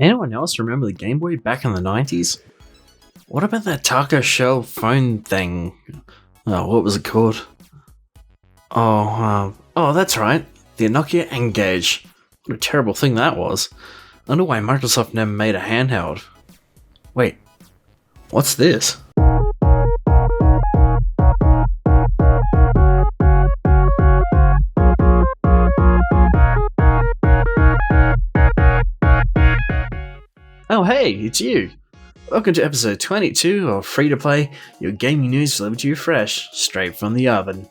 Anyone else remember the Game Boy back in the 90s? What about that taco shell phone thing? Oh, what was it called? Oh, that's right. The Nokia Engage. What a terrible thing that was. I wonder why Microsoft never made a handheld. Wait, what's this? Oh hey, it's you! Welcome to episode 22 of Free to Play, your gaming news delivered to you fresh, straight from the oven.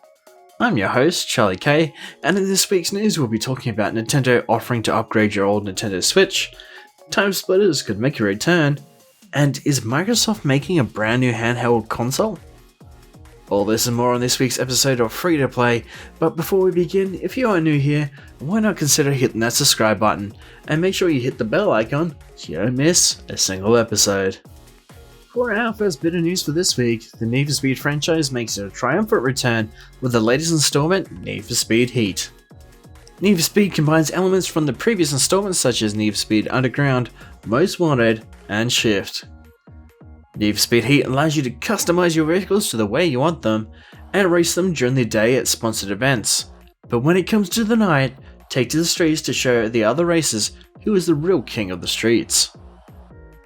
I'm your host, Charlie K, and in this week's news we'll be talking about Nintendo offering to upgrade your old Nintendo Switch, Timesplitters could make a return, and is Microsoft making a brand new handheld console? All this and more on this week's episode of Free to Play, but before we begin, if you are new here, why not consider hitting that subscribe button, and make sure you hit the bell icon so you don't miss a single episode. For our first bit of news for this week, the Need for Speed franchise makes a triumphant return with the latest installment, Need for Speed Heat. Need for Speed combines elements from the previous installments such as Need for Speed Underground, Most Wanted, and Shift. Need for Speed Heat allows you to customize your vehicles to the way you want them, and race them during the day at sponsored events. But when it comes to the night, take to the streets to show the other racers who is the real king of the streets.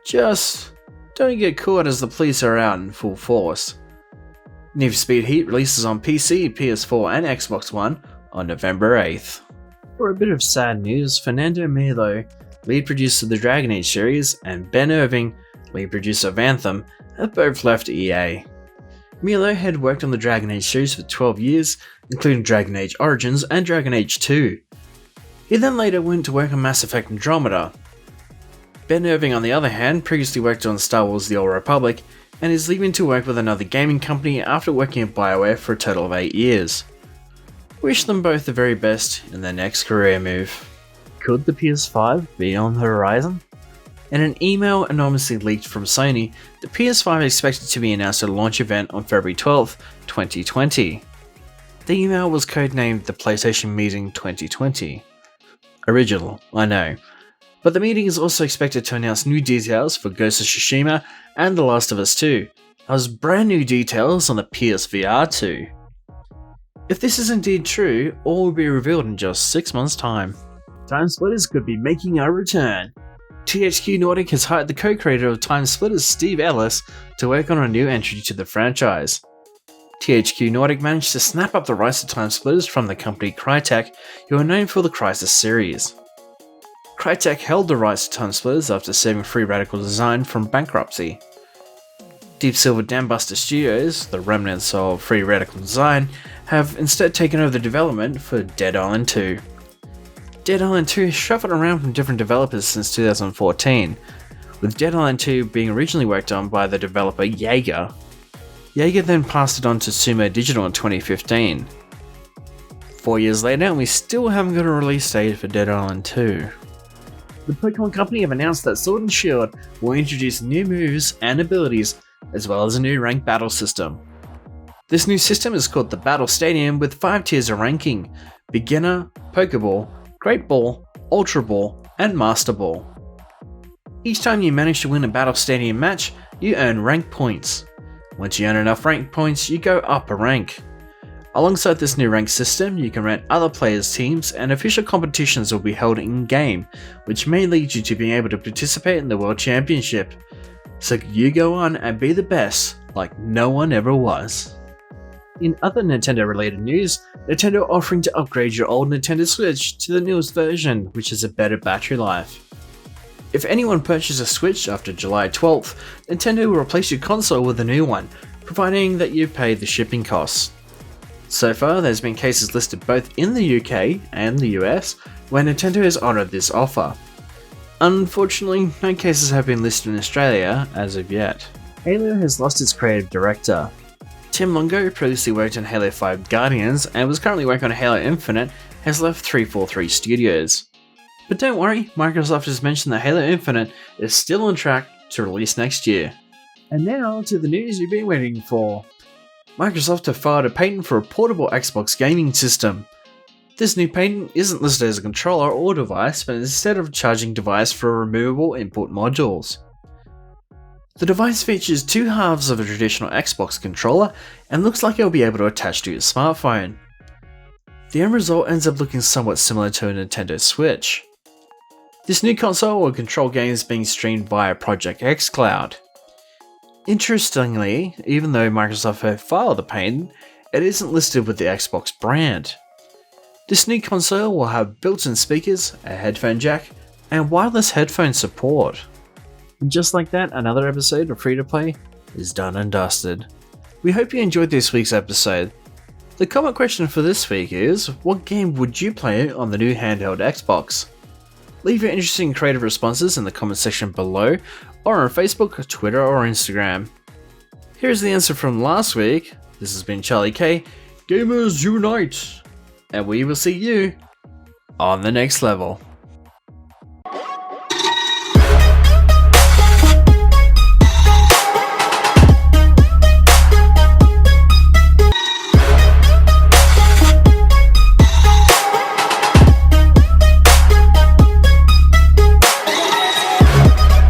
Just don't get caught as the police are out in full force. Need for Speed Heat releases on PC, PS4 and Xbox One on November 8th. For a bit of sad news, Fernando Milo, lead producer of the Dragon Age series, and Ben Irving, lead producer of Anthem, have both left EA. Milo had worked on the Dragon Age series for 12 years, including Dragon Age Origins and Dragon Age 2. He then later went to work on Mass Effect Andromeda. Ben Irving, on the other hand, previously worked on Star Wars The Old Republic, and is leaving to work with another gaming company after working at BioWare for a total of 8 years. Wish them both the very best in their next career move. Could the PS5 be on the horizon? In an email anonymously leaked from Sony, the PS5 is expected to be announced at a launch event on February 12, 2020. The email was codenamed the PlayStation Meeting 2020. Original, I know. But the meeting is also expected to announce new details for Ghost of Tsushima and The Last of Us 2, as brand new details on the PSVR 2. If this is indeed true, all will be revealed in just 6 months' time. Timesplitters could be making a return. THQ Nordic has hired the co-creator of Timesplitters, Steve Ellis, to work on a new entry to the franchise. THQ Nordic managed to snap up the rights to Timesplitters from the company Crytek, who are known for the Crysis series. Crytek held the rights to Timesplitters after saving Free Radical Design from bankruptcy. Deep Silver Dambuster Studios, the remnants of Free Radical Design, have instead taken over the development for Dead Island 2. Dead Island 2 has shuffled around from different developers since 2014, with Dead Island 2 being originally worked on by the developer Jaeger. Jaeger then passed it on to Sumo Digital in 2015. 4 years later, and we still haven't got a release date for Dead Island 2. The Pokemon Company have announced that Sword and Shield will introduce new moves and abilities, as well as a new ranked battle system. This new system is called the Battle Stadium with 5 tiers of ranking: Beginner, Pokeball, Great Ball, Ultra Ball, and Master Ball. Each time you manage to win a Battle Stadium match, you earn rank points. Once you earn enough rank points, you go up a rank. Alongside this new rank system, you can rent other players' teams, and official competitions will be held in-game, which may lead you to being able to participate in the World Championship. So you go on and be the best, like no one ever was. In other Nintendo-related news, Nintendo offering to upgrade your old Nintendo Switch to the newest version, which has a better battery life. If anyone purchases a Switch after July 12th, Nintendo will replace your console with a new one, providing that you pay the shipping costs. So far, there's been cases listed both in the UK and the US where Nintendo has honoured this offer. Unfortunately, no cases have been listed in Australia as of yet. Halo has lost its creative director. Tim Longo, previously worked on Halo 5 Guardians and was currently working on Halo Infinite, has left 343 Studios. But don't worry, Microsoft has mentioned that Halo Infinite is still on track to release next year. And now to the news you've been waiting for. Microsoft have filed a patent for a portable Xbox gaming system. This new paint isn't listed as a controller or device, but instead of a charging device for removable input modules. The device features two halves of a traditional Xbox controller and looks like it will be able to attach to your smartphone. The end result ends up looking somewhat similar to a Nintendo Switch. This new console will control games being streamed via Project xCloud. Interestingly, even though Microsoft have filed the patent, it isn't listed with the Xbox brand. This new console will have built-in speakers, a headphone jack, and wireless headphone support. And just like that, another episode of Free to Play is done and dusted. We hope you enjoyed this week's episode. The comment question for this week is, what game would you play on the new handheld Xbox? Leave your interesting creative responses in the comment section below, or on Facebook, Twitter, or Instagram. Here's the answer from last week. This has been Charlie K. Gamers Unite! And we will see you on the next level.